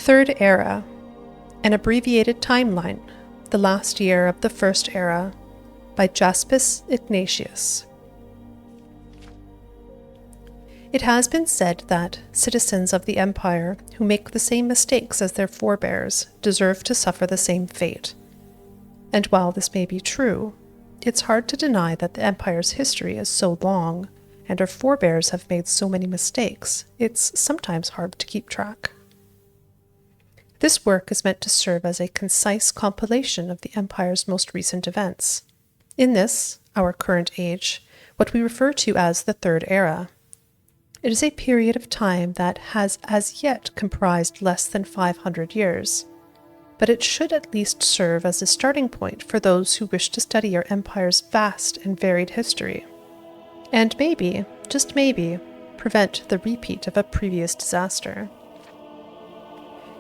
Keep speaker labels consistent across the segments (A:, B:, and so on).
A: Third Era, an abbreviated timeline, the last year of the First Era, by Jaspis Ignatius. It has been said that citizens of the Empire who make the same mistakes as their forebears deserve to suffer the same fate. And while this may be true, it's hard to deny that the Empire's history is so long, and our forebears have made so many mistakes, it's sometimes hard to keep track. This work is meant to serve as a concise compilation of the Empire's most recent events. In this, our current age, what we refer to as the Third Era. It is a period of time that has as yet comprised less than 500 years, but it should at least serve as a starting point for those who wish to study our Empire's vast and varied history, and maybe, just maybe, prevent the repeat of a previous disaster.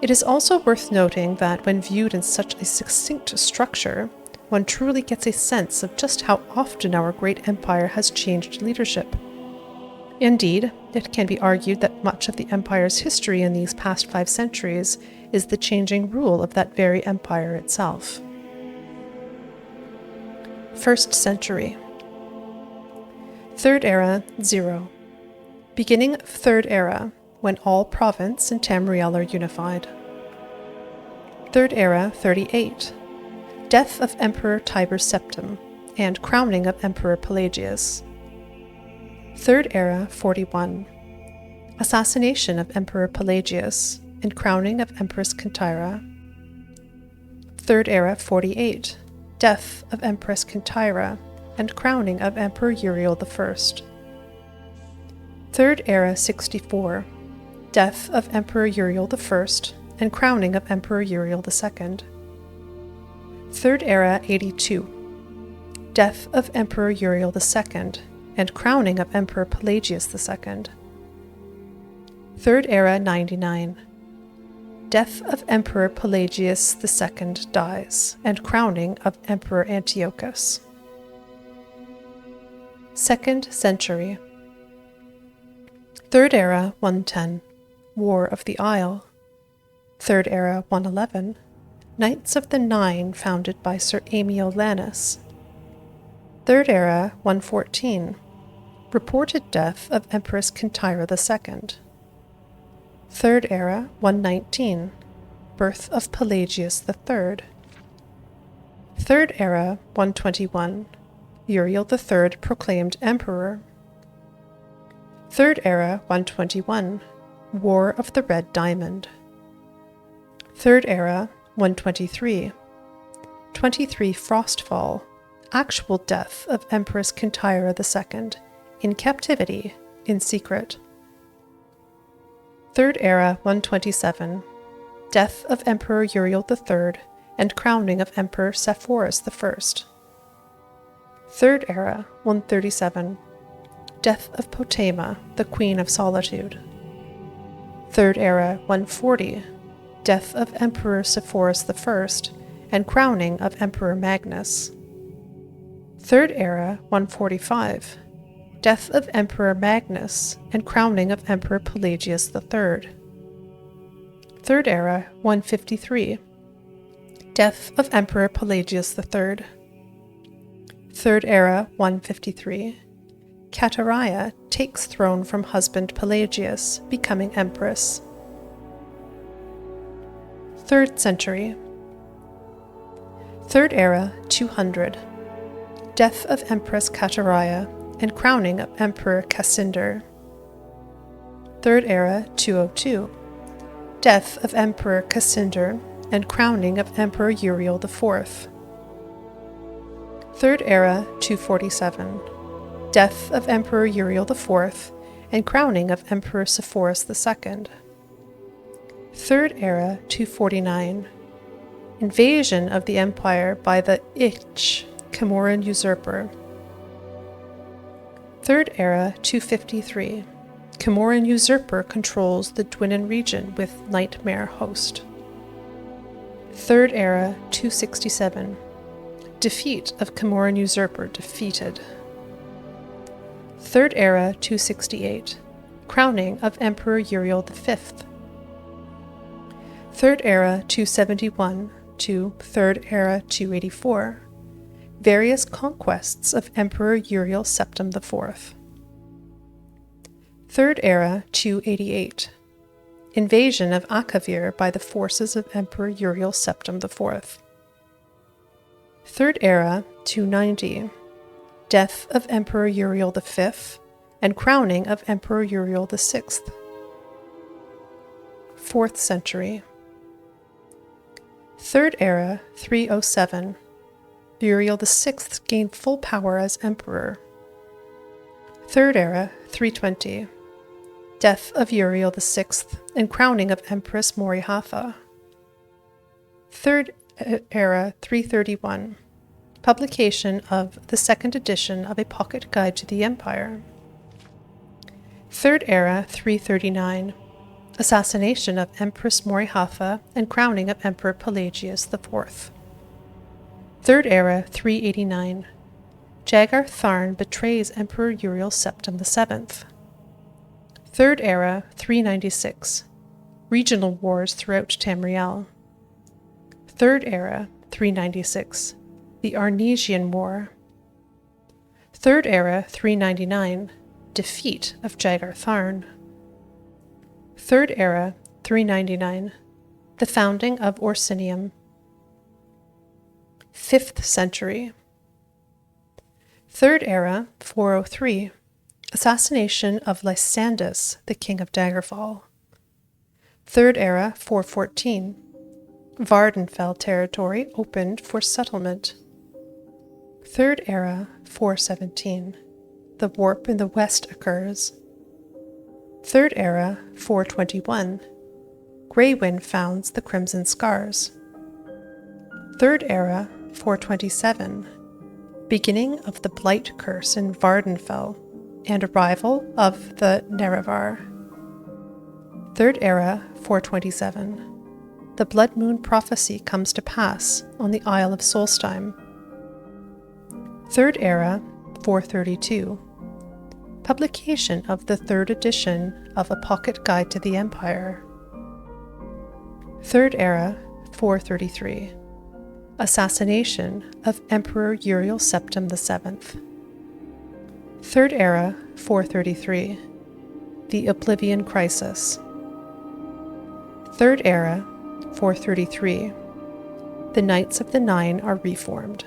A: It is also worth noting that when viewed in such a succinct structure, one truly gets a sense of just how often our great empire has changed leadership. Indeed, it can be argued that much of the Empire's history in these past 5 centuries is the changing rule of that very empire itself. First Century. Third Era 0. Beginning of Third Era, when all province and Tamriel are unified. Third Era 38. Death of Emperor Tiber Septim, and crowning of Emperor Pelagius. Third Era 41. Assassination of Emperor Pelagius, and crowning of Empress Kentyra. Third Era 48. Death of Empress Kentyra, and crowning of Emperor Uriel I. Third Era 64. Death of Emperor Uriel I, and crowning of Emperor Uriel II. Third Era 82. Death of Emperor Uriel II, and crowning of Emperor Pelagius II. Third Era 99. Death of Emperor Pelagius II dies, and crowning of Emperor Antiochus. Second Century. Third Era 110. War of the Isle. Third Era 111. Knights of the Nine founded by Sir Amiel Lannis. Third Era 114. Reported death of Empress Kentyra II. Third Era 119. Birth of Pelagius III. Third Era 121. Uriel III proclaimed emperor. Third Era 121. War of the Red Diamond. Third Era 123. 23 Frostfall. Actual death of Empress Kentyra II, in captivity, in secret. Third Era 127. Death of Emperor Uriel III, and crowning of Emperor Sepphoris I. Third Era 137. Death of Potema, the Queen of Solitude. Third Era 140. Death of Emperor Sepphoris I, and crowning of Emperor Magnus. Third Era 145. Death of Emperor Magnus, and crowning of Emperor Pelagius III. Third Era 153. Death of Emperor Pelagius III. Third Era 153. Kateria takes throne from husband Pelagius, becoming empress. Third Century. Third Era 200. Death of Empress Kateria, and crowning of Emperor Cassander. Third Era 202. Death of Emperor Cassander, and crowning of Emperor Uriel IV. Third Era 247. Death of Emperor Uriel IV, and crowning of Emperor Sepphoris II. Third Era 249. Invasion of the Empire by the Camoran usurper. Third Era 253. Camoran usurper controls the Dwinan region with Nightmare host. Third Era 267. Defeat of Camoran usurper defeated. Third Era 268. Crowning of Emperor Uriel V. Third Era 271 to Third Era 284. Various conquests of Emperor Uriel Septim IV. Third Era 288. Invasion of Akavir by the forces of Emperor Uriel Septim IV. Third Era 290. Death of Emperor Uriel V and crowning of Emperor Uriel VI. 4th century. Third Era 307. Uriel VI gained full power as emperor. Third Era 320. Death of Uriel VI and crowning of Empress Morihatha. Third Era 331. Publication of the second edition of a pocket guide to the Empire. Third Era 339. Assassination of Empress Morihatha and crowning of Emperor Pelagius IV. Third Era 389. Jagar Tharn betrays Emperor Uriel Septim VII. Third Era 396. Regional wars throughout Tamriel. Third Era 396. The Arnesian War. Third Era 399. Defeat of Jagar Tharn. Third Era 399. The founding of Orsinium. 5th century. Third Era 403. Assassination of Lysandus, the king of Daggerfall. Third Era 414. Vardenfell territory opened for settlement. Third Era 417. The warp in the west occurs. Third Era 421. Greywind founds the Crimson Scars. Third Era 427. Beginning of the Blight Curse in Vardenfell and arrival of the Nerevar. Third Era 427. The Blood Moon prophecy comes to pass on the Isle of Solstheim. Third Era 432. Publication of the third edition of A Pocket Guide to the Empire. Third Era 433. Assassination of Emperor Uriel Septim VII. Third Era 433. The Oblivion Crisis. Third Era 433. The Knights of the Nine are reformed.